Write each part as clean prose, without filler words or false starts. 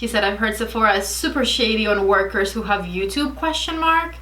He said, I've heard Sephora is super shady on workers who have YouTube, question mark.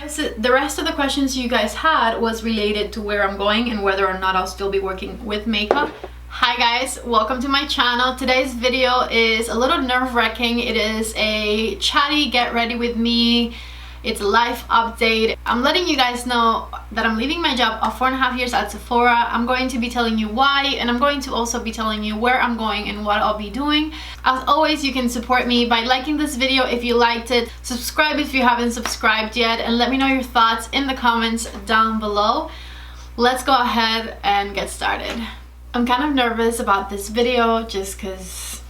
So the rest of the questions you guys had was related to where I'm going and whether or not I'll still be working with makeup. Hi guys, welcome to my channel. Today's video is a little nerve-wracking. It is a chatty get ready with me. It's a life update. I'm letting you guys know that I'm leaving my job of 4.5 years at Sephora. I'm going to be telling you why, and I'm going to also be telling you where I'm going and what I'll be doing. As always, you can support me by liking this video if you liked it, subscribe if you haven't subscribed yet, and let me know your thoughts in the comments down below. Let's go ahead and get started. I'm kind of nervous about this video just because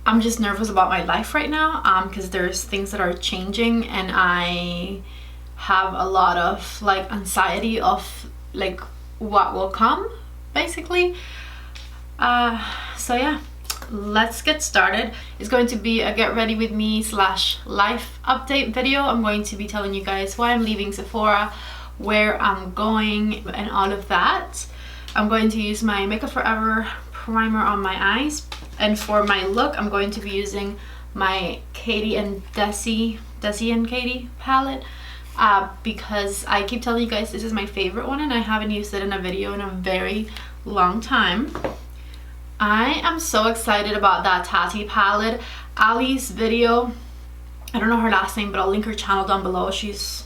I'm just nervous about my life right now, because there's things that are changing and I have a lot of like anxiety of like what will come, basically. So yeah, let's get started. It's going to be a get ready with me / life update video. I'm going to be telling you guys why I'm leaving Sephora, where I'm going, and all of that. I'm going to use my Makeup Forever primer on my eyes, and for my look I'm going to be using my Katie and Desi and Katie palette, because I keep telling you guys this is my favorite one and I haven't used it in a video in a very long time. I am so excited about that Tati palette. Ali's video, I don't know her last name, but I'll link her channel down below. She's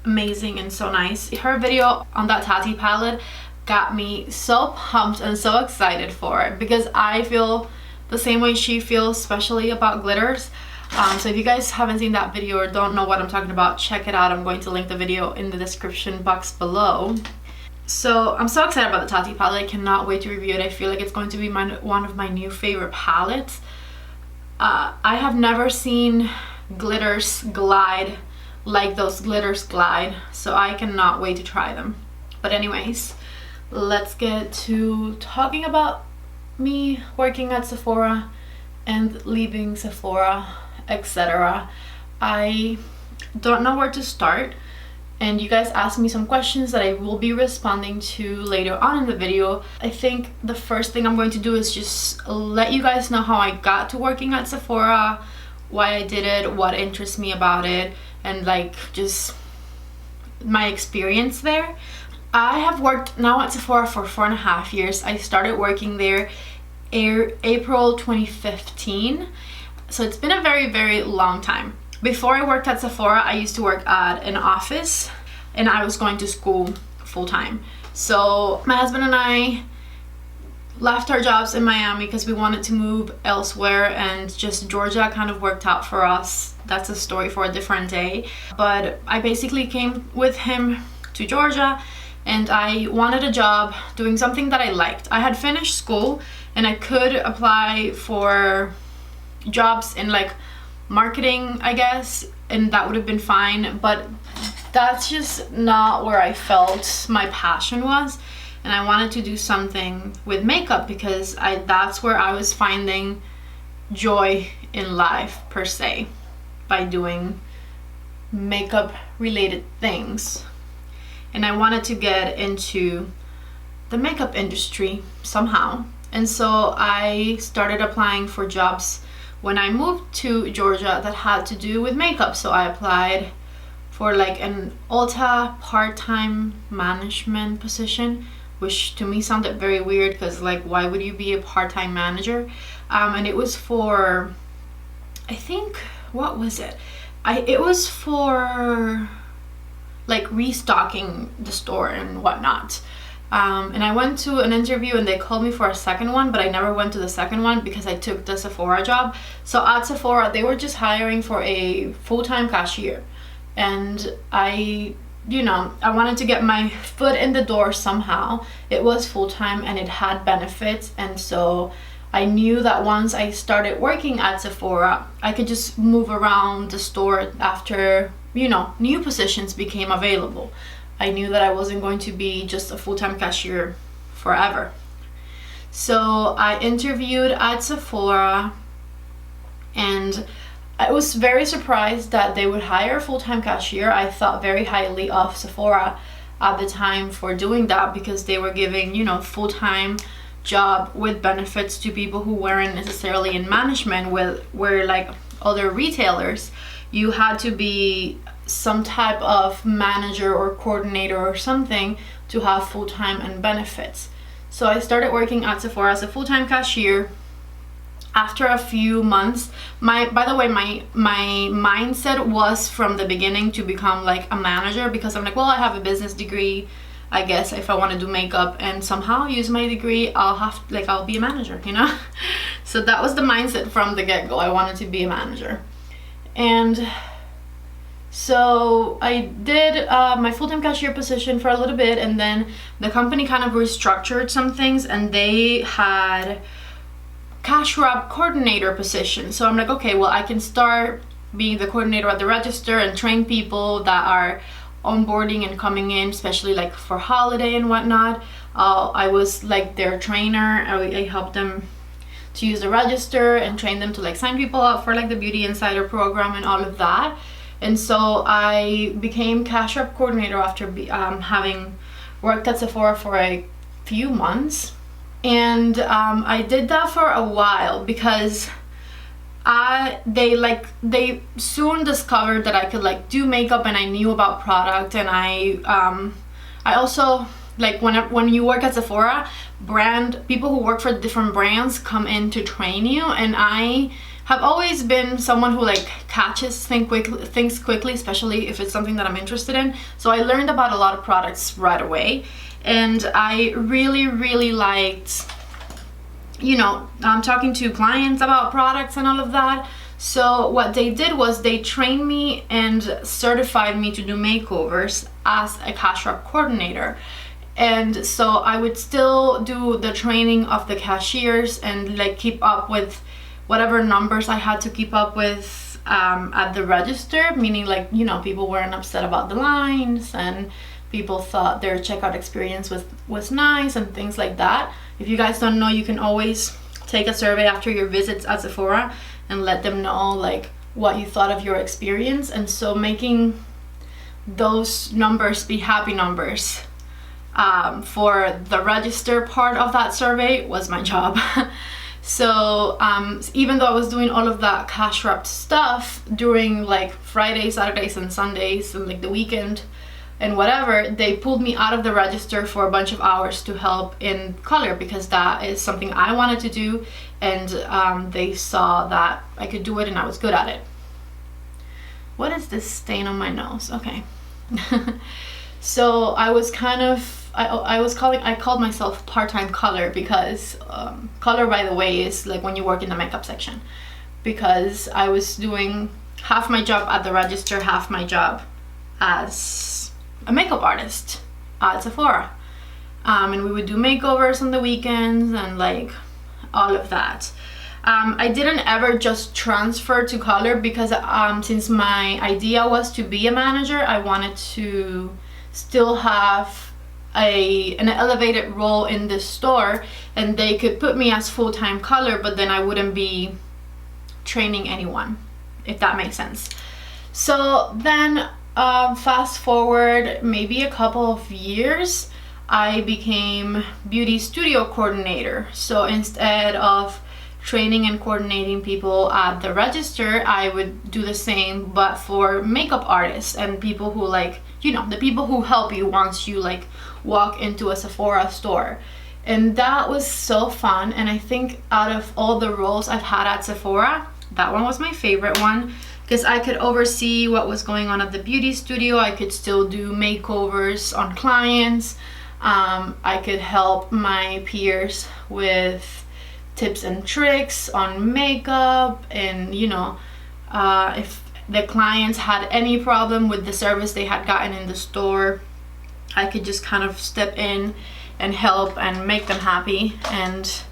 amazing and so nice. Her video on that Tati palette got me so pumped and so excited for it because I feel the same way she feels, especially about glitters. So if you guys haven't seen that video or don't know what I'm talking about, check it out. I'm going to link the video in the description box below. So I'm so excited about the Tati palette. I cannot wait to review it. I feel like it's going to be one of my new favorite palettes. I have never seen glitters glide like those glitters glide, so I cannot wait to try them. But anyways, let's get to talking about me working at Sephora and leaving Sephora, etc. I don't know where to start, and you guys asked me some questions that I will be responding to later on in the video. I think the first thing I'm going to do is just let you guys know how I got to working at Sephora, why I did it, what interests me about it, and like just my experience there. I have worked now at Sephora for 4.5 years. I started working there April 2015, so it's been a very long time. Before I worked at Sephora, I used to work at an office and I was going to school full-time. So my husband and I left our jobs in Miami because we wanted to move elsewhere, and just Georgia kind of worked out for us. That's a story for a different day. But I basically came with him to Georgia and I wanted a job doing something that I liked. I had finished school and I could apply for jobs in like marketing, I guess, and that would have been fine, but that's just not where I felt my passion was. And I wanted to do something with makeup because that's where I was finding joy in life per se, by doing makeup related things. And I wanted to get into the makeup industry somehow. And so I started applying for jobs when I moved to Georgia that had to do with makeup. So I applied for like an Ulta part-time management position, which to me sounded very weird because like, why would you be a part-time manager? And it was for, I think, what was it? It was for like restocking the store and whatnot. And I went to an interview and they called me for a second one, but I never went to the second one because I took the Sephora job. So at Sephora, they were just hiring for a full-time cashier. And I wanted to get my foot in the door somehow. It was full-time and it had benefits. And so I knew that once I started working at Sephora, I could just move around the store after, new positions became available. I knew that I wasn't going to be just a full-time cashier forever. So I interviewed at Sephora and I was very surprised that they would hire a full-time cashier. I thought very highly of Sephora at the time for doing that because they were giving, full-time job with benefits to people who weren't necessarily in management, where like other retailers, you had to be some type of manager or coordinator or something to have full-time and benefits. So I started working at Sephora as a full-time cashier. After a few months, by the way, my mindset was from the beginning to become like a manager, because I'm like, well, I have a business degree. I guess if I want to do makeup and somehow use my degree, I'll be a manager, you know? So that was the mindset from the get-go. I wanted to be a manager. And so I did my full-time cashier position for a little bit, and then the company kind of restructured some things, and they had cash wrap coordinator position. So I'm like, okay, well, I can start being the coordinator at the register and train people that are onboarding and coming in, especially like for holiday and whatnot. I was like their trainer. I helped them to use the register and train them to like sign people up for like the Beauty Insider program and all of that. And so I became cash wrap coordinator after having worked at Sephora for a few months. And I did that for a while because they soon discovered that I could like do makeup, and I knew about product, and I also like when you work at Sephora, people who work for different brands come in to train you, and I have always been someone who like catches things quickly, especially if it's something that I'm interested in. So I learned about a lot of products right away. And I really liked, you know, talking to clients about products and all of that. So what they did was they trained me and certified me to do makeovers as a cash wrap coordinator. And so I would still do the training of the cashiers and like keep up with whatever numbers I had to keep up with at the register, meaning like, you know, people weren't upset about the lines, and people thought their checkout experience was nice and things like that. If you guys don't know, you can always take a survey after your visits at Sephora and let them know like what you thought of your experience. And so making those numbers be happy numbers for the register part of that survey was my job. So even though I was doing all of that cash wrapped stuff during like Fridays, Saturdays and Sundays and like the weekend and whatever, they pulled me out of the register for a bunch of hours to help in color, because that is something I wanted to do, and they saw that I could do it and I was good at it. What is this stain on my nose? Okay. So I was kind of, I called myself part-time color, because color, by the way, is like when you work in the makeup section, because I was doing half my job at the register, half my job as a makeup artist at Sephora, and we would do makeovers on the weekends and like all of that. I didn't ever just transfer to color because since my idea was to be a manager, I wanted to still have an elevated role in the store, and they could put me as full-time color, but then I wouldn't be training anyone, if that makes sense. So then fast forward maybe a couple of years, I became beauty studio coordinator. So instead of training and coordinating people at the register, I would do the same but for makeup artists and people who like, you know, the people who help you once you like walk into a Sephora store. And that was so fun, and I think out of all the roles I've had at Sephora, that one was my favorite one, because I could oversee what was going on at the beauty studio. I could still do makeovers on clients. I could help my peers with tips and tricks on makeup, and you know, if the clients had any problem with the service they had gotten in the store, I could just kind of step in and help and make them happy. And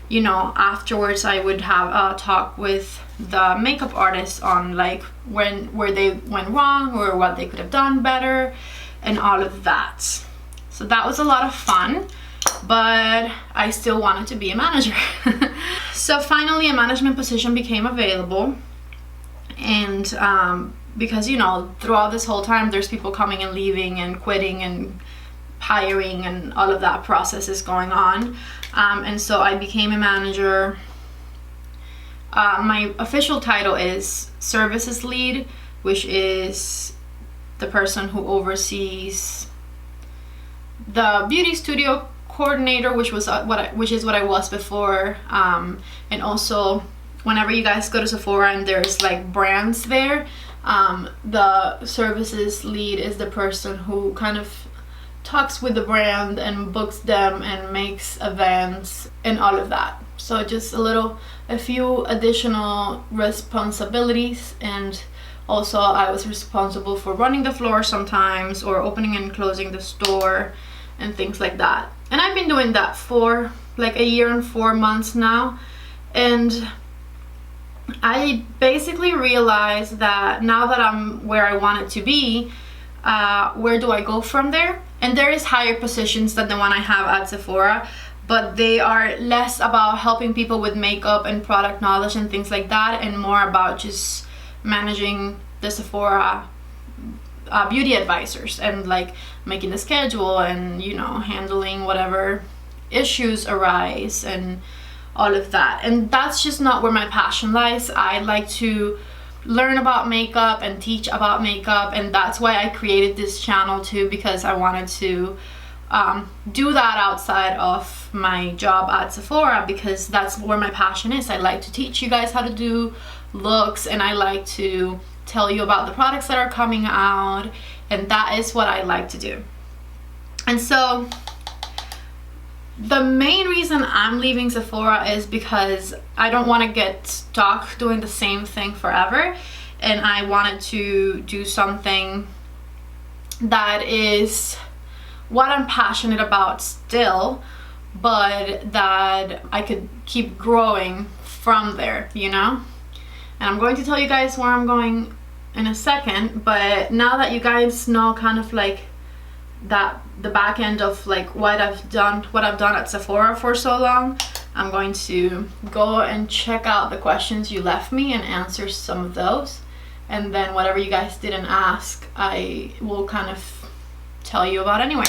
you know, afterwards I would have a talk with the makeup artists on like where they went wrong or what they could have done better and all of that. So that was a lot of fun, but I still wanted to be a manager. So finally a management position became available, and because you know, throughout this whole time there's people coming and leaving and quitting and hiring and all of that process is going on. And so I became a manager. My official title is services lead, which is the person who oversees the beauty studio coordinator, which is what I was before. And also, whenever you guys go to Sephora and there's like brands there, the services lead is the person who kind of talks with the brand and books them and makes events and all of that. So just a few additional responsibilities. And also I was responsible for running the floor sometimes, or opening and closing the store and things like that. And I've been doing that for like a year and 4 months now. And I basically realized that now that I'm where I wanted to be, where do I go from there? And there is higher positions than the one I have at Sephora, but they are less about helping people with makeup and product knowledge and things like that, and more about just managing the Sephora beauty advisors and like making the schedule and, you know, handling whatever issues arise and all of that. And that's just not where my passion lies. I like to learn about makeup and teach about makeup, and that's why I created this channel too, because I wanted to do that outside of my job at Sephora, because that's where my passion is. I like to teach you guys how to do looks, and I like to tell you about the products that are coming out, and that is what I like to do. And so the main reason I'm leaving Sephora is because I don't want to get stuck doing the same thing forever, and I wanted to do something that is what I'm passionate about still, but that I could keep growing from there, you know? And I'm going to tell you guys where I'm going in a second, but now that you guys know kind of like that, the back end of like what I've done at Sephora for so long, I'm going to go and check out the questions you left me and answer some of those, and then whatever you guys didn't ask, I will kind of tell you about anyway.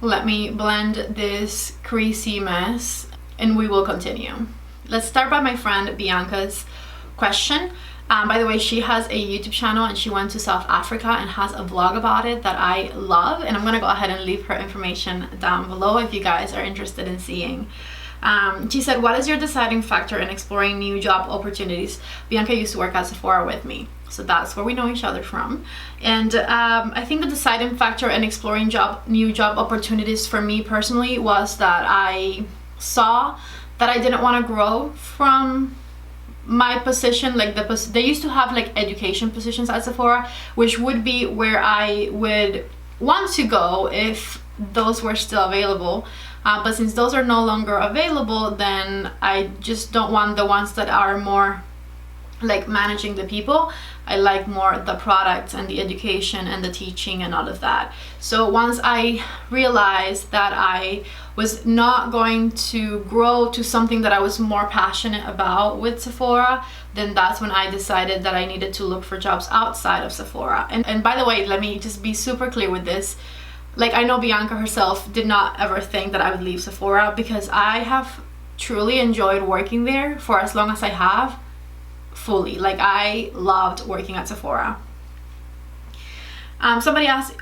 Let me blend this creasy mess and we will continue. Let's start by my friend Bianca's question. By the way, she has a YouTube channel and she went to South Africa and has a vlog about it that I love, and I'm gonna go ahead and leave her information down below if you guys are interested in seeing. She said, what is your deciding factor in exploring new job opportunities? Bianca used to work at Sephora with me, so that's where we know each other from. And I think the deciding factor in exploring new job opportunities for me personally was that I saw that I didn't want to grow from my position. Like they used to have like education positions at Sephora, which would be where I would want to go if those were still available. But since those are no longer available, then I just don't want the ones that are more like managing the people. I like more the products and the education and the teaching and all of that. So once I realized that I was not going to grow to something that I was more passionate about with Sephora, then that's when I decided that I needed to look for jobs outside of Sephora. And by the way, let me just be super clear with this. Like, I know Bianca herself did not ever think that I would leave Sephora, because I have truly enjoyed working there for as long as I have, fully. Like, I loved working at Sephora. Somebody asked,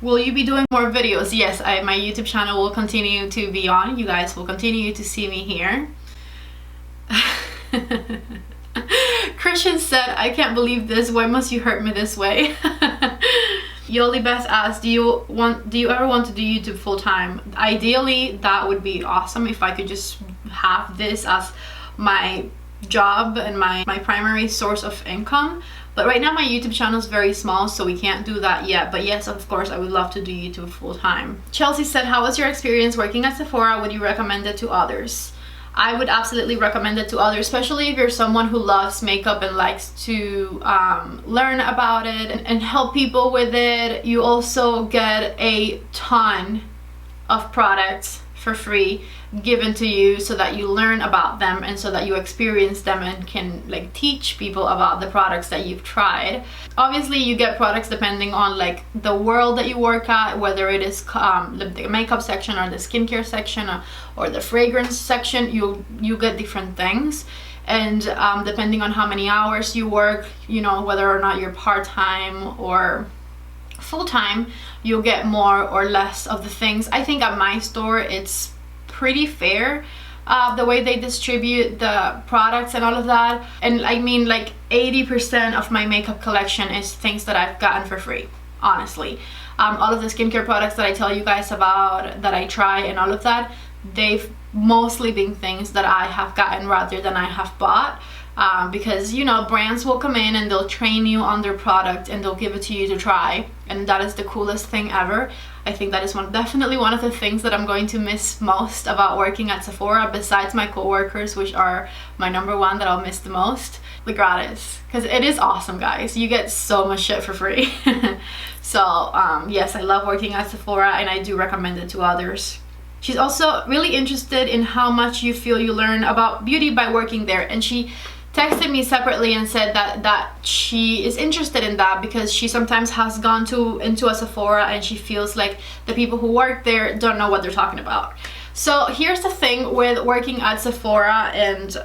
will you be doing more videos? Yes, my YouTube channel will continue to be on. You guys will continue to see me here. Christian said, I can't believe this. Why must you hurt me this way? Yoli Beth asked, do you ever want to do YouTube full-time? Ideally, that would be awesome if I could just have this as my job and my primary source of income. But right now my YouTube channel is very small, so we can't do that yet. But yes, of course, I would love to do YouTube full-time. Chelsea said, how was your experience working at Sephora? Would you recommend it to others? I would absolutely recommend it to others, especially if you're someone who loves makeup and likes to learn about it and help people with it. You also get a ton of products for free given to you so that you learn about them and so that you experience them and can like teach people about the products that you've tried. Obviously you get products depending on like the world that you work at, whether it is the makeup section or the skincare section or the fragrance section. You get different things, and depending on how many hours you work, you know, whether or not you're part-time or full-time, you'll get more or less of the things. I think at my store it's pretty fair, the way they distribute the products and all of that. And I mean, like 80% of my makeup collection is things that I've gotten for free, honestly. All of the skincare products that I tell you guys about, that I try and all of that, they've mostly been things that I have gotten rather than I have bought. Because, you know, brands will come in and they'll train you on their product and they'll give it to you to try, and that is the coolest thing ever. I think that is definitely one of the things that I'm going to miss most about working at Sephora, besides my coworkers, which are my number one that I'll miss the most. The gratis, because it is awesome, guys. You get so much shit for free. So yes, I love working at Sephora and I do recommend it to others. She's also really interested in how much you feel you learn about beauty by working there, and she texted me separately and said that she is interested in that because she sometimes has gone into a Sephora and she feels like the people who work there don't know what they're talking about. So here's the thing with working at Sephora and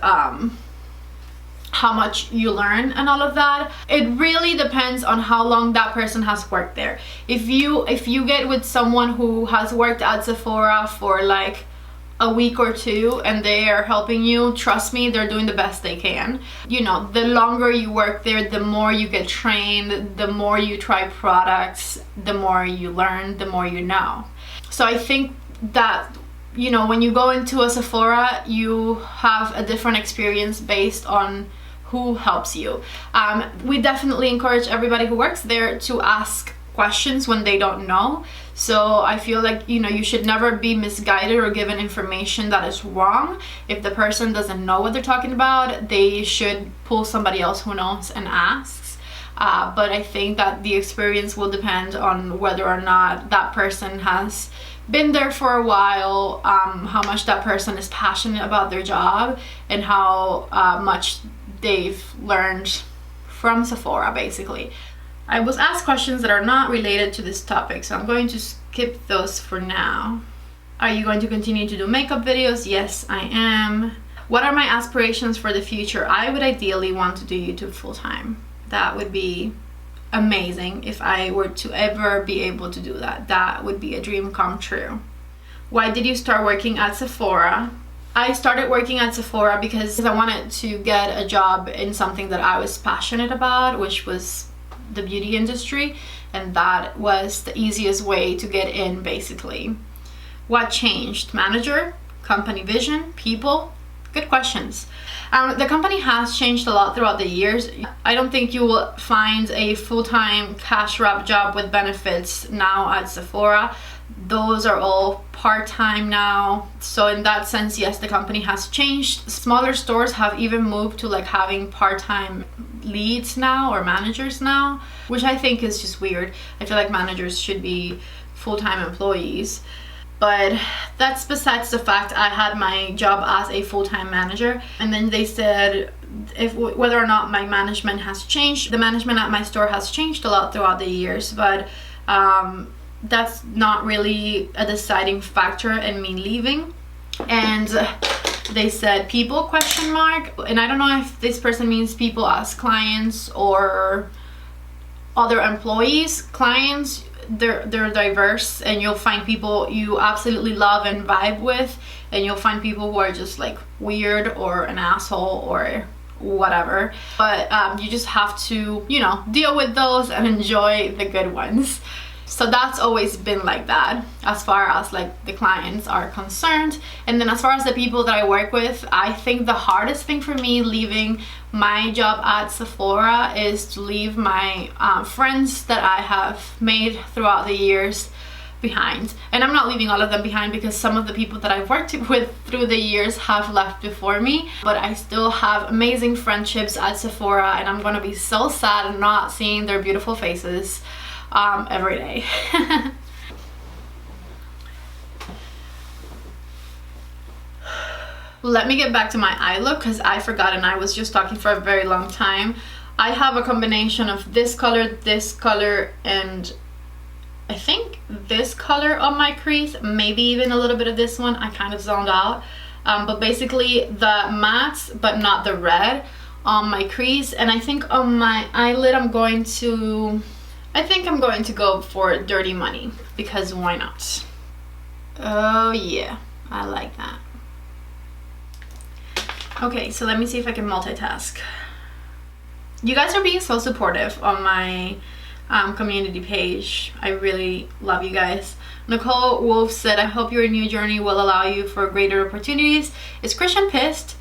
how much you learn and all of that. It really depends on how long that person has worked there. If you get with someone who has worked at Sephora for like a week or two and they are helping you, trust me, they're doing the best they can. You know, the longer you work there, the more you get trained, the more you try products, the more you learn, the more you know. So I think that, you know, when you go into a Sephora, you have a different experience based on who helps you. We definitely encourage everybody who works there to ask questions when they don't know. So I feel like, you know, you should never be misguided or given information that is wrong. If the person doesn't know what they're talking about, they should pull somebody else who knows and asks. But I think that the experience will depend on whether or not that person has been there for a while, how much that person is passionate about their job, and how much they've learned from Sephora, basically. I was asked questions that are not related to this topic, so I'm going to skip those for now. Are you going to continue to do makeup videos? Yes, I am. What are my aspirations for the future? I would ideally want to do YouTube full-time. That would be amazing if I were to ever be able to do that. That would be a dream come true. Why did you start working at Sephora? I started working at Sephora because I wanted to get a job in something that I was passionate about, which was the beauty industry, and that was the easiest way to get in, basically. What changed? Manager, company vision, people? Good questions. The company has changed a lot throughout the years. I don't think you will find a full-time cash wrap job with benefits now at Sephora. Those are all part-time now. So in that sense, yes, the company has changed. Smaller stores have even moved to like having part-time leads now or managers now, which I think is just weird. I feel like managers should be full-time employees. But that's besides the fact. I had my job as a full-time manager, and then they said whether or not my management has changed. The management at my store has changed a lot throughout the years, but that's not really a deciding factor in me leaving. And they said people question mark, and I don't know if this person means people as clients or other employees. Clients, they're diverse, and you'll find people you absolutely love and vibe with, and you'll find people who are just like weird or an asshole or whatever. But you just have to, you know, deal with those and enjoy the good ones. So that's always been like that as far as like the clients are concerned. And then as far as the people that I work with, I think the hardest thing for me leaving my job at Sephora is to leave my friends that I have made throughout the years behind. And I'm not leaving all of them behind, because some of the people that I've worked with through the years have left before me, but I still have amazing friendships at Sephora, and I'm gonna be so sad not seeing their beautiful faces every day. Let me get back to my eye look because I forgot and I was just talking for a very long time. I have a combination of this color, and I think this color on my crease, maybe even a little bit of this one. I kind of zoned out. But basically the mattes, but not the red, on my crease. And I think on my eyelid I'm going to go for Dirty Money, because why not? Oh yeah, I like that. Okay, so let me see if I can multitask. You guys are being so supportive on my community page. I really love you guys. Nicole Wolf said, I hope your new journey will allow you for greater opportunities. Is Christian pissed?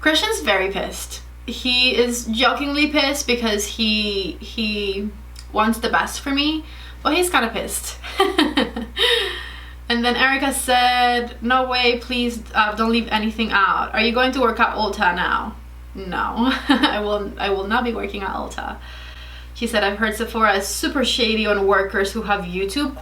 Christian's very pissed. He is jokingly pissed because he wants the best for me, but he's kind of pissed. And then Erica said, no way, please don't leave anything out. Are you going to work at Ulta now? No, I will not be working at Ulta. She said, I've heard Sephora is super shady on workers who have YouTube, ?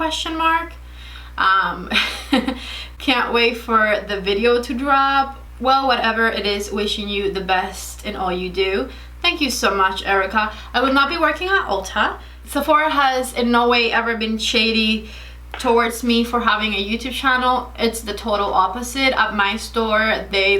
Can't wait for the video to drop. Well, whatever it is, wishing you the best in all you do. Thank you so much, Erica. I will not be working at Ulta. Sephora has in no way ever been shady towards me for having a YouTube channel. It's the total opposite. At my store, they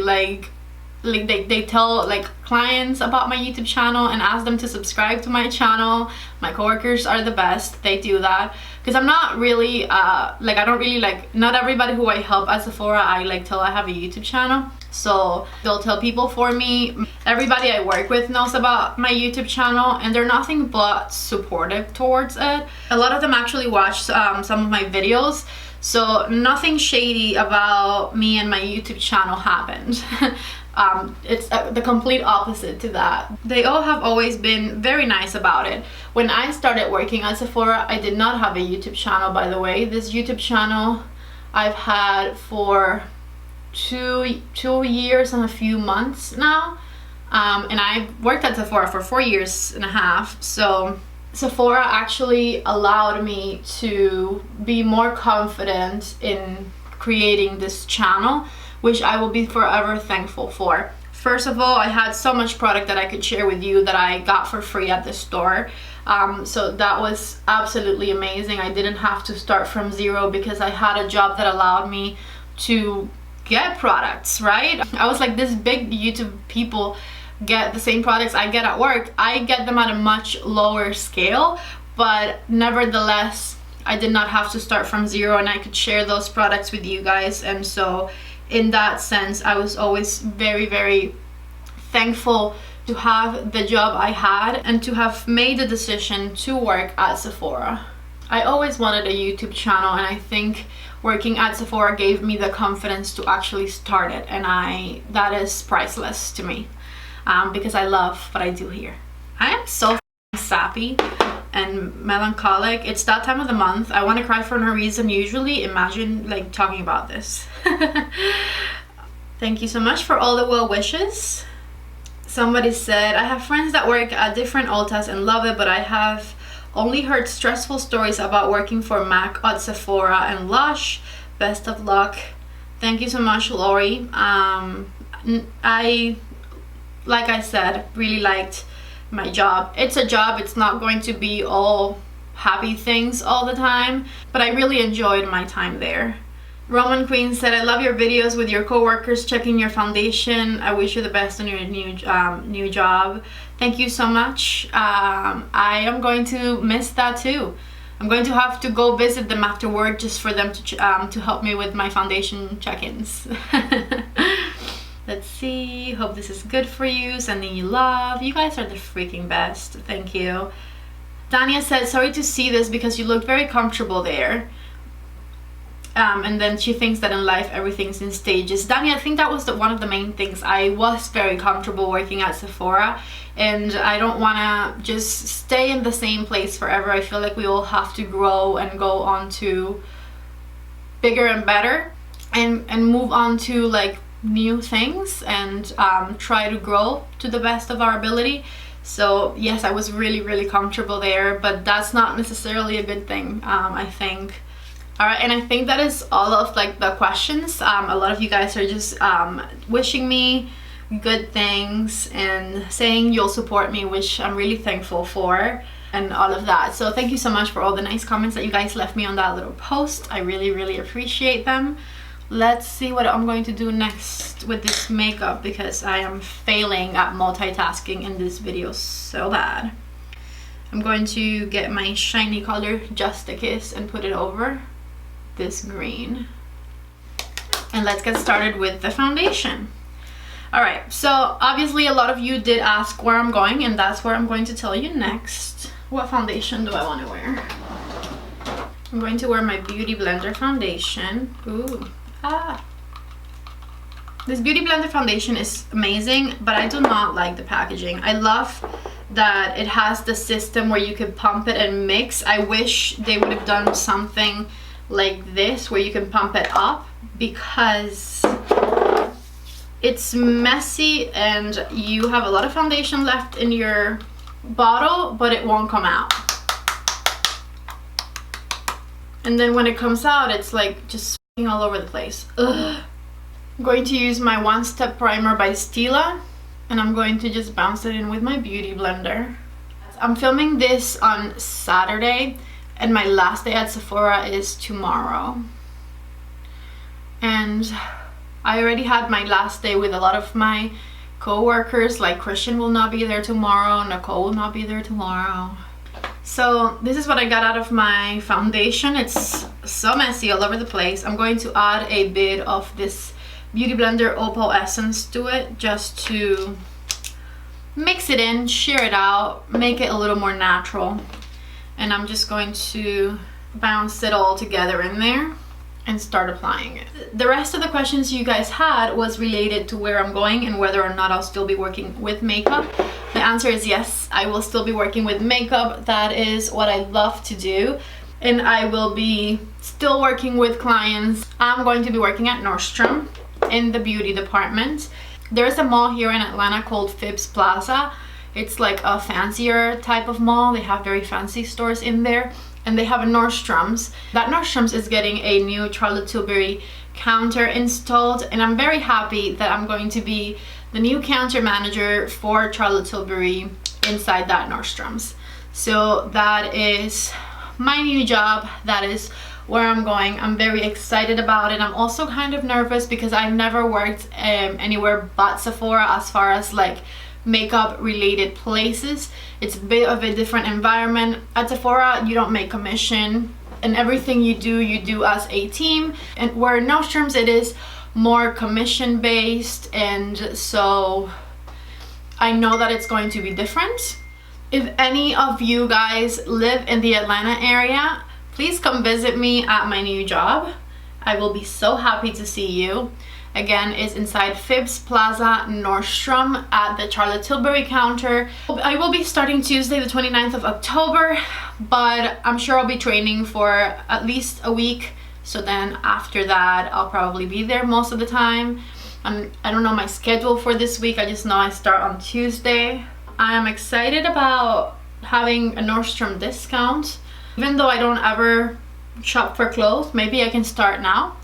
they tell clients about my YouTube channel and ask them to subscribe to my channel. My coworkers are the best. They do that because I'm not really I don't really not everybody who I help at Sephora I tell I have a YouTube channel, so they'll tell people for me. Everybody I work with knows about my YouTube channel and they're nothing but supportive towards it. A lot of them actually watch some of my videos, so nothing shady about me and my YouTube channel happened. It's the complete opposite to that. They all have always been very nice about it. When I started working at Sephora, I did not have a YouTube channel, by the way. This YouTube channel I've had for two years and a few months now. And I worked at Sephora for 4.5 years. So Sephora actually allowed me to be more confident in creating this channel, which I will be forever thankful for. First of all, I had so much product that I could share with you that I got for free at the store. So that was absolutely amazing. I didn't have to start from zero because I had a job that allowed me to get products, right? I was like, this big YouTube people get the same products I get at work. I get them at a much lower scale, but nevertheless, I did not have to start from zero and I could share those products with you guys. And so in that sense, I was always very, very thankful to have the job I had and to have made the decision to work at Sephora. I always wanted a YouTube channel, and I think working at Sephora gave me the confidence to actually start it, and that is priceless to me, because I love what I do here. I am so sappy and melancholic. It's that time of the month. I want to cry for no reason usually. Imagine talking about this. Thank you so much for all the well wishes. Somebody said, I have friends that work at different Ultas and love it, but I have only heard stressful stories about working for MAC at Sephora and Lush. Best of luck. Thank you so much, Lori. I, like I said, really liked my job. It's a job. It's not going to be all happy things all the time, but I really enjoyed my time there. Roman Queen said, I love your videos with your coworkers checking your foundation. I wish you the best on your new job. Thank you so much. I am going to miss that too. I'm going to have to go visit them after work just for them to help me with my foundation check-ins. Let's see. Hope this is good for you. Sending you love. You guys are the freaking best. Thank you. Dania said, sorry to see this because you looked very comfortable there. And then she thinks that in life everything's in stages. Dania, I think that was one of the main things. I was very comfortable working at Sephora, and I don't want to just stay in the same place forever. I feel like we all have to grow and go on to bigger and better, and move on to new things, and try to grow to the best of our ability. So yes, I was really, really comfortable there, but that's not necessarily a good thing, I think. All right, and I think that is all of like the questions. A lot of you guys are just wishing me good things and saying you'll support me, which I'm really thankful for, and all of that. So thank you so much for all the nice comments that you guys left me on that little post. I really appreciate them. Let's see what I'm going to do next with this makeup, because I am failing at multitasking in this video so bad. I'm going to get my shiny color Just a Kiss and put it over this green. And let's get started with the foundation. All right, so obviously a lot of you did ask where I'm going, and that's where I'm going to tell you next. What foundation do I want to wear? I'm going to wear my Beauty Blender foundation. Ooh. This Beauty Blender foundation is amazing, but I do not like the packaging. I love that it has the system where you can pump it and mix. I wish they would have done something like this where you can pump it up, because it's messy and you have a lot of foundation left in your bottle, but it won't come out. And then when it comes out, it's like just all over the place. Ugh. I'm going to use my One Step Primer by Stila, and I'm going to just bounce it in with my Beauty Blender. I'm filming this on Saturday, and my last day at Sephora is tomorrow. And I already had my last day with a lot of my co-workers. Like Christian will not be there tomorrow, Nicole will not be there tomorrow. So this is what I got out of my foundation. It's so messy all over the place. I'm going to add a bit of this Beauty Blender Opal Essence to it, just to mix it in, shear it out, make it a little more natural. And I'm just going to bounce it all together in there and start applying it. The rest of the questions you guys had was related to where I'm going and whether or not I'll still be working with makeup. The answer is yes, I will still be working with makeup. That is what I love to do. And I will be still working with clients. I'm going to be working at Nordstrom in the beauty department. There's a mall here in Atlanta called Phipps Plaza. It's like a fancier type of mall. They have very fancy stores in there, and they have a Nordstrom's. That Nordstrom's is getting a new Charlotte Tilbury counter installed, and I'm very happy that I'm going to be the new counter manager for Charlotte Tilbury inside that Nordstrom's. So that is my new job. That is where I'm going. I'm very excited about it. I'm also kind of nervous because I've never worked anywhere but Sephora as far as like makeup related places. It's a bit of a different environment. At Sephora, you don't make commission, and everything you do as a team. And where Nordstrom's, it is more commission based, and so I know that it's going to be different. If any of you guys live in the Atlanta area, please come visit me at my new job. I will be so happy to see you. Again, it's inside Phipps Plaza, Nordstrom, at the Charlotte Tilbury counter. I will be starting Tuesday the 29th of October, but I'm sure I'll be training for at least a week. So then after that, I'll probably be there most of the time. I don't know my schedule for this week. I just know I start on Tuesday. I am excited about having a Nordstrom discount. Even though I don't ever shop for clothes, maybe I can start now.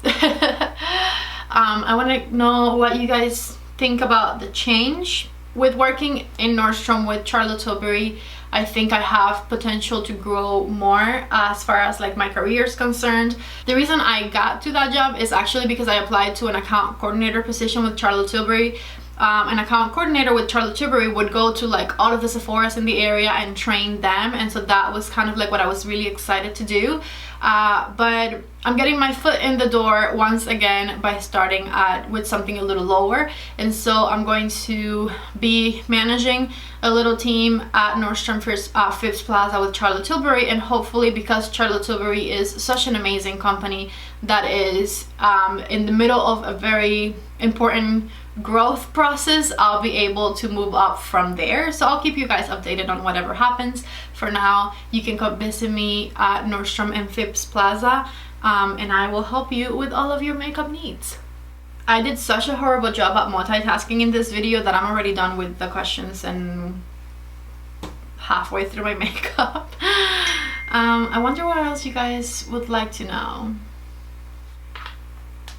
I want to know what you guys think about the change. With working in Nordstrom with Charlotte Tilbury, I think I have potential to grow more as far as like my career is concerned. The reason I got to that job is actually because I applied to an account coordinator position with Charlotte Tilbury. An account coordinator with Charlotte Tilbury would go to like all of the Sephoras in the area and train them, and so that was kind of like what I was really excited to do. But I'm getting my foot in the door once again by starting with something a little lower, and so I'm going to be managing a little team at Nordstrom Phipps Plaza with Charlotte Tilbury, and hopefully, because Charlotte Tilbury is such an amazing company that is in the middle of a very important growth process, I'll be able to move up from there. So I'll keep you guys updated on whatever happens. For now, you can come visit me at Nordstrom and Phipps Plaza, and I will help you with all of your makeup needs. I did such a horrible job at multitasking in this video that I'm already done with the questions and halfway through my makeup. I wonder what else you guys would like to know.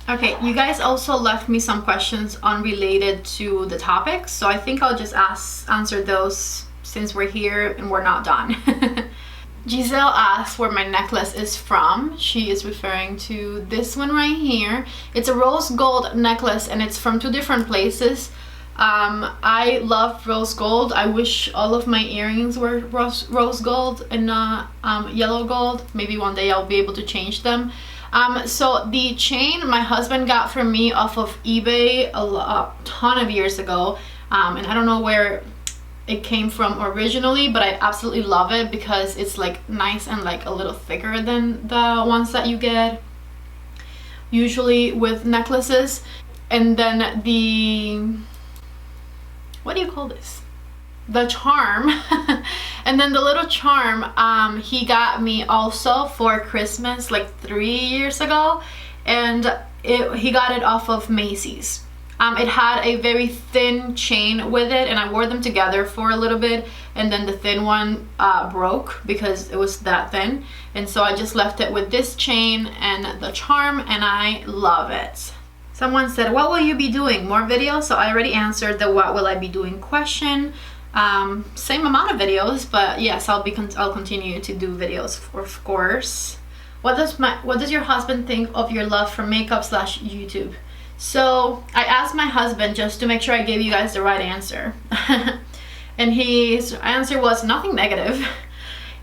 Okay, you guys also left me some questions unrelated to the topic, so I think I'll just answer those since we're here and we're not done. Giselle asked where my necklace is from. She is referring to this one right here. It's a rose gold necklace and it's from 2 different places. I love rose gold. I wish all of my earrings were rose gold and not yellow gold. Maybe one day I'll be able to change them. So the chain my husband got for me off of eBay a ton of years ago, and I don't know where it came from originally, but I absolutely love it because it's like nice and like a little thicker than the ones that you get usually with necklaces. And then the, what do you call this? The charm. And then the little charm he got me also for Christmas like 3 years ago, and he got it off of Macy's. It had a very thin chain with it, and I wore them together for a little bit, and then the thin one broke because it was that thin, and so I just left it with this chain and the charm, and I love it. Someone said, what will you be doing? More videos? So I already answered the what will I be doing question. Same amount of videos, but yes, I'll continue to do videos, of course. What does your husband think of your love for makeup / YouTube? So I asked my husband just to make sure I gave you guys the right answer. And his answer was nothing negative.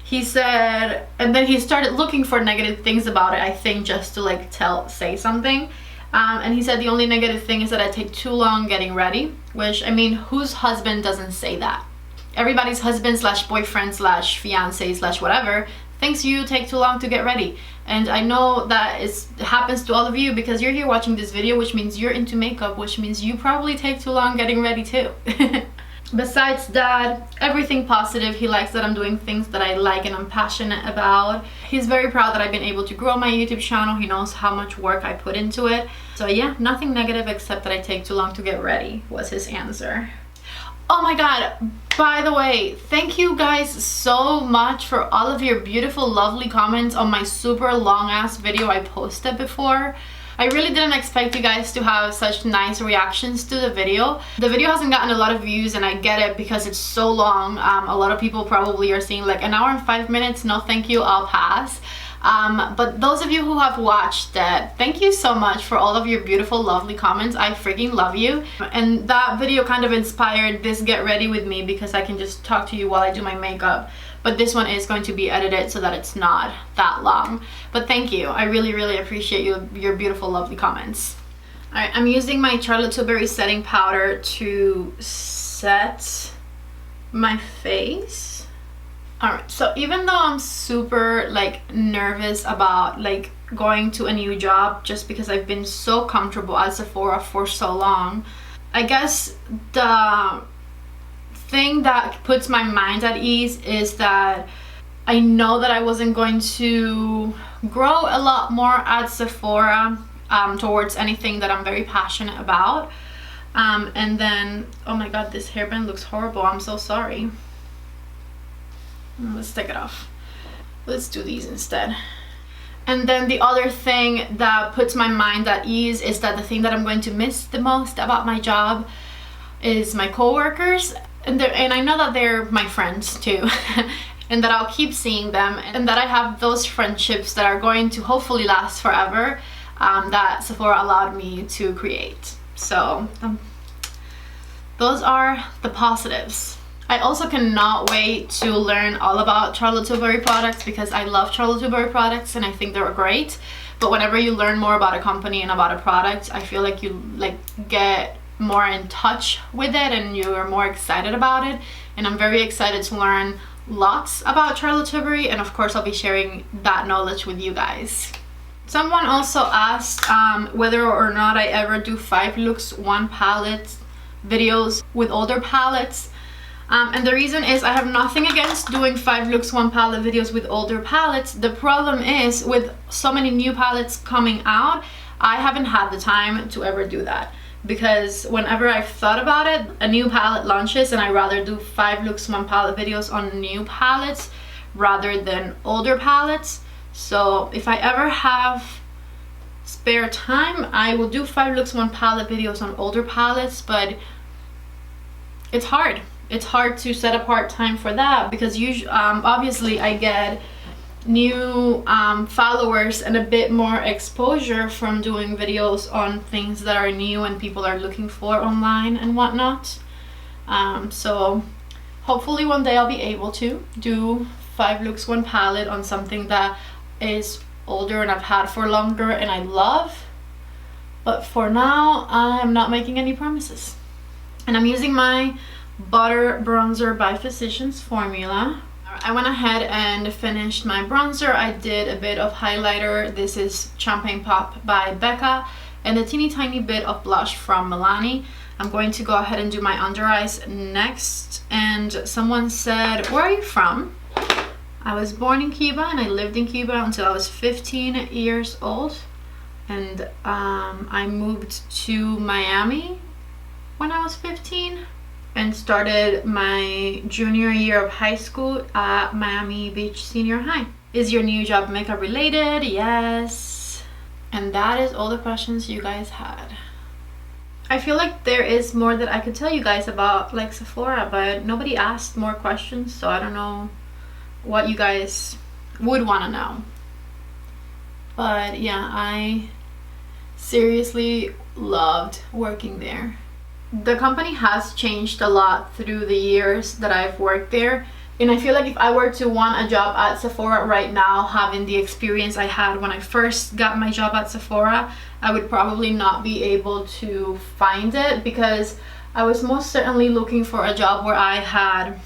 He said, and then he started looking for negative things about it, I think, just to like say something. And he said the only negative thing is that I take too long getting ready, which, I mean, whose husband doesn't say that? Everybody's husband / boyfriend / fiance / whatever thinks you take too long to get ready. And I know that it happens to all of you because you're here watching this video, which means you're into makeup, which means you probably take too long getting ready too. Besides that, everything positive. He likes that I'm doing things that I like and I'm passionate about. He's very proud that I've been able to grow my YouTube channel. He knows how much work I put into it. So yeah, nothing negative except that I take too long to get ready was his answer. Oh my god, by the way, thank you guys so much for all of your beautiful, lovely comments on my super long ass video I posted before. I really didn't expect you guys to have such nice reactions to the video. The video hasn't gotten a lot of views, and I get it because it's so long. A lot of people probably are seeing like an hour and 5 minutes. No thank you, I'll pass. But those of you who have watched it, thank you so much for all of your beautiful, lovely comments. I freaking love you. And that video kind of inspired this get ready with me because I can just talk to you while I do my makeup. But this one is going to be edited so that it's not that long. But thank you. I really, really appreciate your beautiful, lovely comments. Alright, I'm using my Charlotte Tilbury setting powder to set my face. Alright, so even though I'm super like nervous about like going to a new job just because I've been so comfortable at Sephora for so long, I guess the thing that puts my mind at ease is that I know that I wasn't going to grow a lot more at Sephora towards anything that I'm very passionate about. And then, oh my god, this hairband looks horrible. I'm so sorry. Let's take it off. Let's do these instead. And then the other thing that puts my mind at ease is that the thing that I'm going to miss the most about my job is my coworkers. And I know that they're my friends too. And that I'll keep seeing them, and that I have those friendships that are going to hopefully last forever, that Sephora allowed me to create. So those are the positives. I also cannot wait to learn all about Charlotte Tilbury products because I love Charlotte Tilbury products and I think they're great. But whenever you learn more about a company and about a product, I feel like you get more in touch with it and you're more excited about it. And I'm very excited to learn lots about Charlotte Tilbury, and of course I'll be sharing that knowledge with you guys. Someone also asked whether or not I ever do 5 looks 1 palette videos with older palettes. And the reason is I have nothing against doing 5 looks 1 palette videos with older palettes. The problem is with so many new palettes coming out, I haven't had the time to ever do that. Because whenever I've thought about it, a new palette launches and I'd rather do 5 looks 1 palette videos on new palettes rather than older palettes. So if I ever have spare time, I will do 5 looks 1 palette videos on older palettes, but it's hard. It's hard to set apart time for that because usually, obviously I get new followers and a bit more exposure from doing videos on things that are new and people are looking for online and whatnot. So hopefully one day I'll be able to do 5 looks 1 palette on something that is older and I've had for longer and I love. But for now, I'm not making any promises. And I'm using my Butter Bronzer by Physicians formula. I went ahead and finished my bronzer. I did a bit of highlighter. This is Champagne Pop by Becca, and a teeny tiny bit of blush from Milani. I'm going to go ahead and do my under eyes next. And someone said, where are you from? I was born in Cuba and I lived in Cuba until I was 15 years old. And I moved to Miami when I was 15 and started my junior year of high school at Miami Beach Senior High. Is your new job makeup related? Yes. And that is all the questions you guys had. I feel like there is more that I could tell you guys about, like Sephora, but nobody asked more questions, so I don't know what you guys would want to know. But yeah, I seriously loved working there. The company has changed a lot through the years that I've worked there, and I feel like if I were to want a job at Sephora right now, having the experience I had when I first got my job at Sephora, I would probably not be able to find it, because I was most certainly looking for a job where I had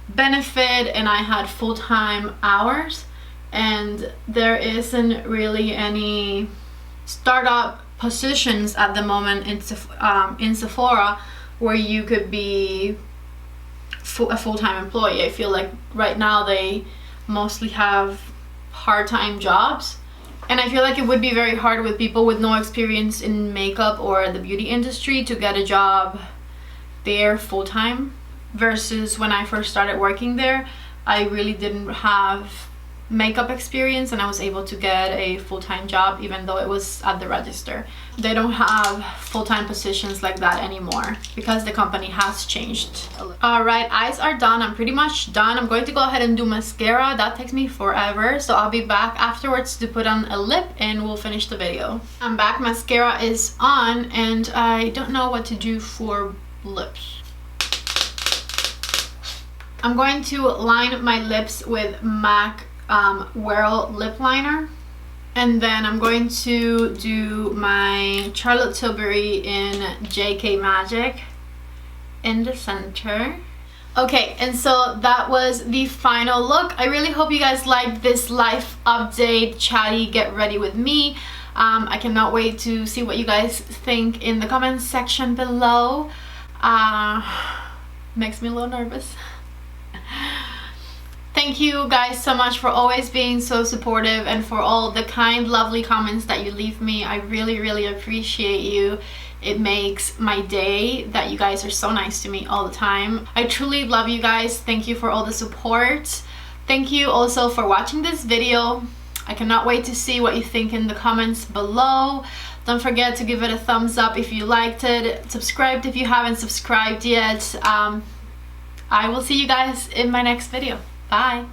benefit and I had full-time hours, and there isn't really any startup positions at the moment in Sephora where you could be a full-time employee. I feel like right now they mostly have part-time jobs, and I feel like it would be very hard with people with no experience in makeup or the beauty industry to get a job there full-time, versus when I first started working there, I really didn't have makeup experience and I was able to get a full-time job even though it was at the register. They don't have full-time positions like that anymore because the company has changed. Alright, eyes are done. I'm pretty much done. I'm going to go ahead and do mascara. That takes me forever, so I'll be back afterwards to put on a lip and we'll finish the video. I'm back. Mascara is on and I don't know what to do for lips. I'm going to line my lips with MAC Whirl lip liner, and then I'm going to do my Charlotte Tilbury in JK Magic in the center. Okay, and so that was the final look. I really hope you guys liked this life update, chatty, get ready with me. I cannot wait to see what you guys think in the comments section below. Makes me a little nervous. Thank you guys so much for always being so supportive and for all the kind, lovely comments that you leave me. I really, really appreciate you. It makes my day that you guys are so nice to me all the time. I truly love you guys. Thank you for all the support. Thank you also for watching this video. I cannot wait to see what you think in the comments below. Don't forget to give it a thumbs up if you liked it. Subscribe if you haven't subscribed yet. I will see you guys in my next video. Bye.